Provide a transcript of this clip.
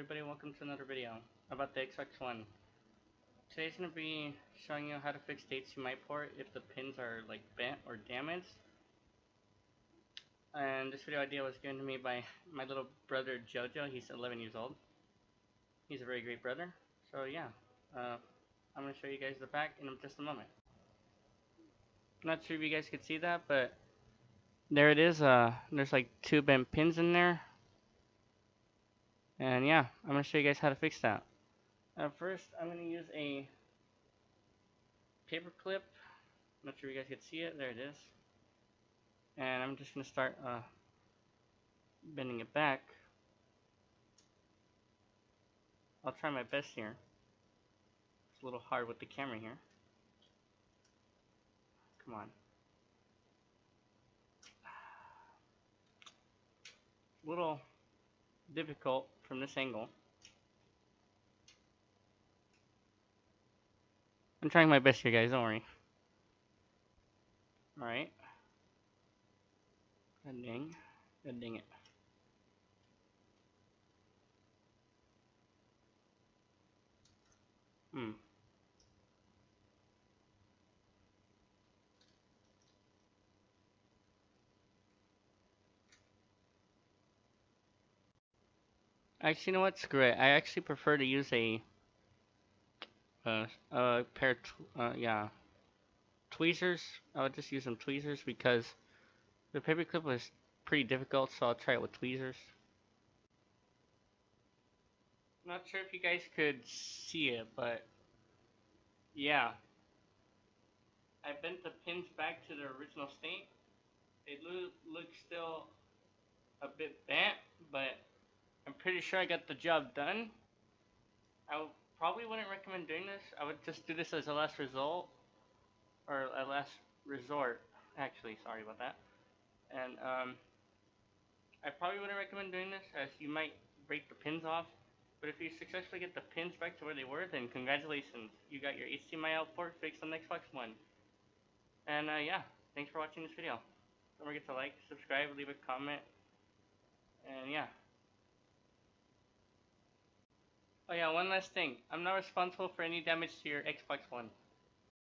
everybody, welcome to another video about the Xbox One. Today's going to be showing you how to fix the HDMI port if the pins are like bent or damaged. And this video idea was given to me by my little brother Jojo. He's 11 years old. He's a very great brother. So yeah, I'm going to show you guys the back in just a moment. Not sure if you guys could see that, but there it is. There's like 2 bent pins in there. And yeah, I'm going to show you guys how to fix that. First, I'm going to use a paper clip. Not sure if you guys can see it. There it is. And I'm just going to start bending it back. I'll try my best here. It's a little hard with the camera here. Come on. It's a little difficult from this angle. I'm trying my best here, guys. Don't worry. Alright. Dang. Dang it. Actually, you know what? Screw it. I actually prefer to use a pair of tweezers. I would just use some tweezers because the paper clip was pretty difficult, so I'll try it with tweezers. Not sure if you guys could see it, but yeah. I bent the pins back to their original state. They look still a bit bent, but I'm pretty sure I got the job done. I probably wouldn't recommend doing this. I would just do this as a last result, or a last resort. Actually, sorry about that. And I probably wouldn't recommend doing this, as you might break the pins off. But if you successfully get the pins back to where they were, then congratulations. You got your HDMI out port fixed on the Xbox One. And yeah, thanks for watching this video. Don't forget to like, subscribe, leave a comment, and yeah. Oh yeah, one last thing. I'm not responsible for any damage to your Xbox One.